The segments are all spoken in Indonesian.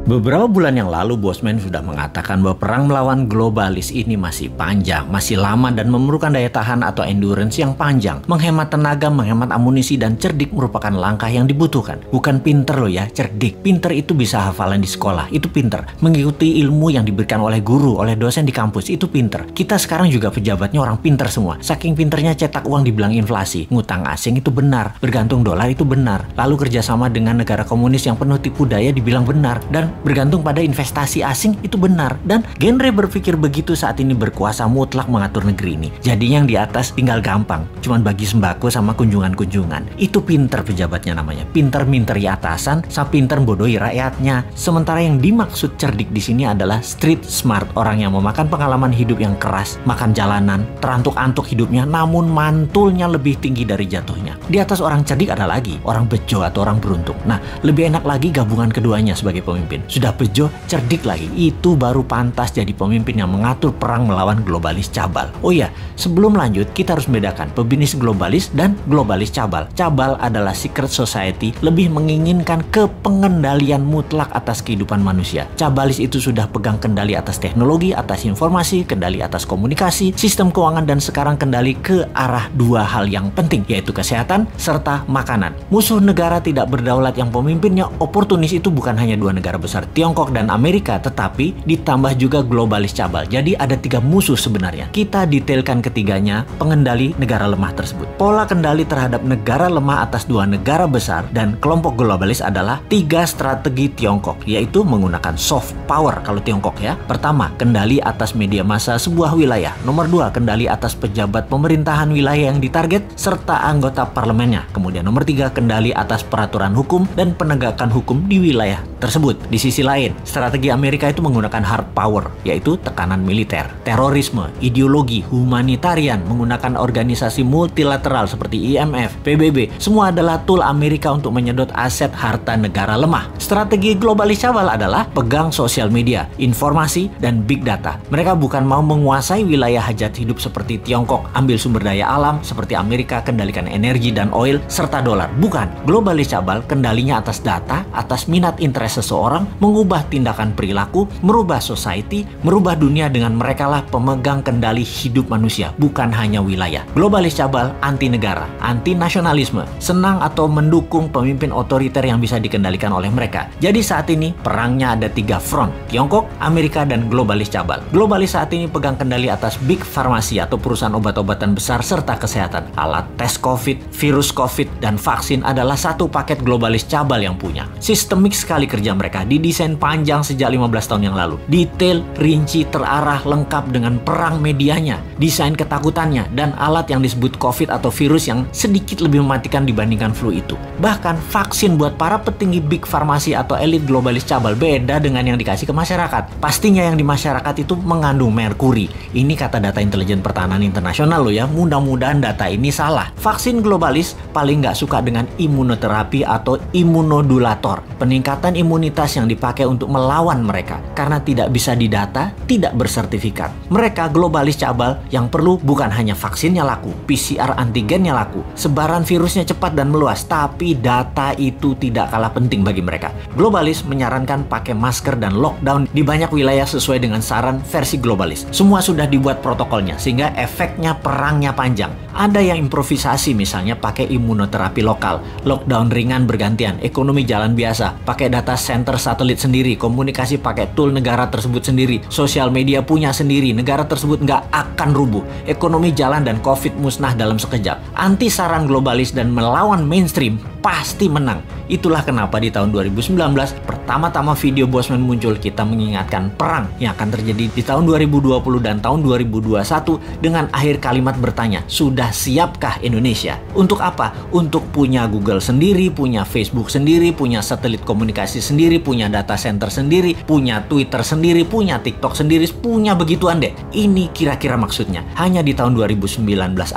Beberapa bulan yang lalu, Bosman sudah mengatakan bahwa perang melawan globalis ini masih panjang, masih lama dan memerlukan daya tahan atau endurance yang panjang. Menghemat tenaga, menghemat amunisi, dan cerdik merupakan langkah yang dibutuhkan. Bukan pinter loh ya, cerdik. Pinter itu bisa hafalan di sekolah, itu pinter. Mengikuti ilmu yang diberikan oleh guru, oleh dosen di kampus, itu pinter. Kita sekarang juga pejabatnya orang pinter semua. Saking pinternya cetak uang dibilang inflasi. Ngutang asing itu benar, bergantung dolar itu benar. Lalu kerjasama dengan negara komunis yang penuh tipu daya dibilang benar. Dan bergantung pada investasi asing itu benar. Dan genre berpikir begitu saat ini berkuasa mutlak mengatur negeri ini. Jadi yang di atas tinggal gampang, cuman bagi sembako sama kunjungan-kunjungan. Itu pinter pejabatnya namanya. Pinter minteri atasan, sama pinter bodohi rakyatnya. Sementara yang dimaksud cerdik di sini adalah street smart, orang yang memakan pengalaman hidup yang keras, makan jalanan, terantuk-antuk hidupnya, namun mantulnya lebih tinggi dari jatuhnya. Di atas orang cerdik ada lagi orang bejo atau orang beruntung. Nah, lebih enak lagi gabungan keduanya sebagai pemimpin. Sudah bejo, cerdik lagi, itu baru pantas jadi pemimpin yang mengatur perang melawan globalis cabal. Oh iya, sebelum lanjut kita harus membedakan pebisnis globalis dan globalis cabal. Cabal adalah secret society, lebih menginginkan kepengendalian mutlak atas kehidupan manusia. Cabalis itu sudah pegang kendali atas teknologi, atas informasi, kendali atas komunikasi, sistem keuangan, dan sekarang kendali ke arah dua hal yang penting, yaitu kesehatan serta makanan. Musuh negara tidak berdaulat yang pemimpinnya oportunis itu bukan hanya dua negara besar, Tiongkok dan Amerika, tetapi ditambah juga globalis cabal. Jadi ada tiga musuh sebenarnya. Kita detailkan ketiganya, pengendali negara lemah tersebut. Pola kendali terhadap negara lemah atas dua negara besar dan kelompok globalis adalah tiga strategi Tiongkok, yaitu menggunakan soft power kalau Tiongkok ya. Pertama, kendali atas media massa sebuah wilayah. Nomor dua, kendali atas pejabat pemerintahan wilayah yang ditarget serta anggota parlemennya. Kemudian nomor tiga, kendali atas peraturan hukum dan penegakan hukum di wilayah tersebut. Di sisi lain, strategi Amerika itu menggunakan hard power, yaitu tekanan militer, terorisme, ideologi, humanitarian, menggunakan organisasi multilateral seperti IMF, PBB. Semua adalah tool Amerika untuk menyedot aset harta negara lemah. Strategi globalis cabal adalah pegang sosial media, informasi, dan big data. Mereka bukan mau menguasai wilayah hajat hidup seperti Tiongkok, ambil sumber daya alam seperti Amerika, kendalikan energi dan oil, serta dolar. Bukan. Globalis cabal kendalinya atas data, atas minat interest seseorang, mengubah tindakan perilaku, merubah society, merubah dunia dengan merekalah pemegang kendali hidup manusia, bukan hanya wilayah. Globalis cabal anti negara, anti nasionalisme, senang atau mendukung pemimpin otoriter yang bisa dikendalikan oleh mereka. Jadi saat ini perangnya ada tiga front, Tiongkok, Amerika, dan globalis cabal. Globalis saat ini pegang kendali atas big farmasi atau perusahaan obat-obatan besar serta kesehatan. Alat tes COVID, virus COVID, dan vaksin adalah satu paket globalis cabal yang punya. Sistemik sekali kerja mereka, didesain panjang sejak 15 tahun yang lalu. Detail, rinci, terarah, lengkap dengan perang medianya, desain ketakutannya, dan alat yang disebut COVID atau virus yang sedikit lebih mematikan dibandingkan flu itu. Bahkan vaksin buat para petinggi big farmasi atau elit globalis cabal beda dengan yang dikasih ke masyarakat. Pastinya yang di masyarakat itu mengandung merkuri. Ini kata Data Intelijen Pertahanan Internasional loh ya, mudah-mudahan data ini salah. Vaksin globalis paling nggak suka dengan imunoterapi atau imunodulator, peningkatan imunitas yang dipakai untuk melawan mereka. Karena tidak bisa didata, tidak bersertifikat. Mereka globalis cabal yang perlu bukan hanya vaksinnya laku, PCR antigennya laku, sebaran virusnya cepat dan meluas, tapi data itu tidak kalah penting bagi mereka. Globalis menyarankan pakai masker dan lockdown di banyak wilayah sesuai dengan saran versi globalis. Semua sudah dibuat protokolnya sehingga efeknya perangnya panjang. Ada yang improvisasi, misalnya pakai imunoterapi lokal, lockdown ringan bergantian, ekonomi jalan biasa, pakai data center satelit sendiri, komunikasi pakai tool negara tersebut sendiri, sosial media punya sendiri, negara tersebut nggak akan rubuh, ekonomi jalan dan COVID musnah dalam sekejap. Anti saran globalis dan melawan mainstream pasti menang. Itulah kenapa di tahun 2019 pertama-tama video Bosman muncul, kita mengingatkan perang yang akan terjadi di tahun 2020 dan tahun 2021 dengan akhir kalimat bertanya, sudah siapkah Indonesia? Untuk apa? Untuk punya Google sendiri, punya Facebook sendiri, punya satelit komunikasi sendiri, punya data center sendiri, punya Twitter sendiri, punya TikTok sendiri, punya begituan deh. Ini kira-kira maksudnya. Hanya di tahun 2019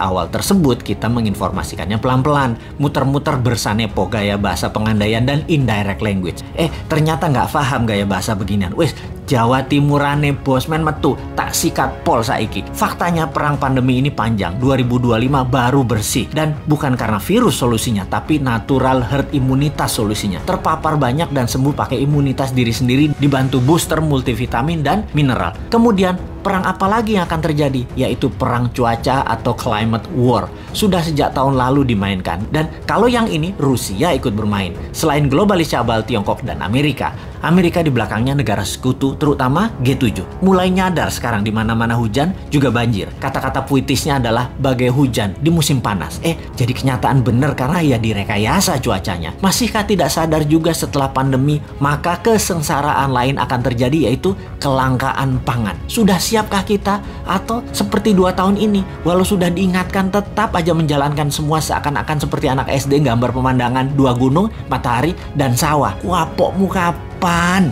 awal tersebut kita menginformasikannya pelan-pelan, muter-muter bersanepo gaya bahasa pengandaian dan indirect language. Ternyata nggak paham gaya bahasa beginian. Jawa Timurane bosman metu tak sikat pol saiki. Faktanya perang pandemi ini panjang, 2025 baru bersih. Dan bukan karena virus solusinya, tapi natural herd imunitas solusinya. Terpapar banyak dan sembuh pakai imunitas diri sendiri dibantu booster multivitamin dan mineral. Kemudian perang apa lagi yang akan terjadi? Yaitu perang cuaca atau climate war. Sudah sejak tahun lalu dimainkan. Dan kalau yang ini Rusia ikut bermain. Selain globalis cabal Tiongkok dan Amerika di belakangnya negara sekutu, terutama G7. Mulai nyadar sekarang di mana-mana hujan juga banjir. Kata-kata puitisnya adalah bagai hujan di musim panas. Jadi kenyataan benar karena ya direkayasa cuacanya. Masihkah tidak sadar juga setelah pandemi, maka kesengsaraan lain akan terjadi, yaitu kelangkaan pangan. Sudah siapkah kita? Atau seperti 2 tahun ini, walau sudah diingatkan tetap aja menjalankan semua seakan-akan seperti anak SD gambar pemandangan 2 gunung, matahari, dan sawah. Wapokmu kapan?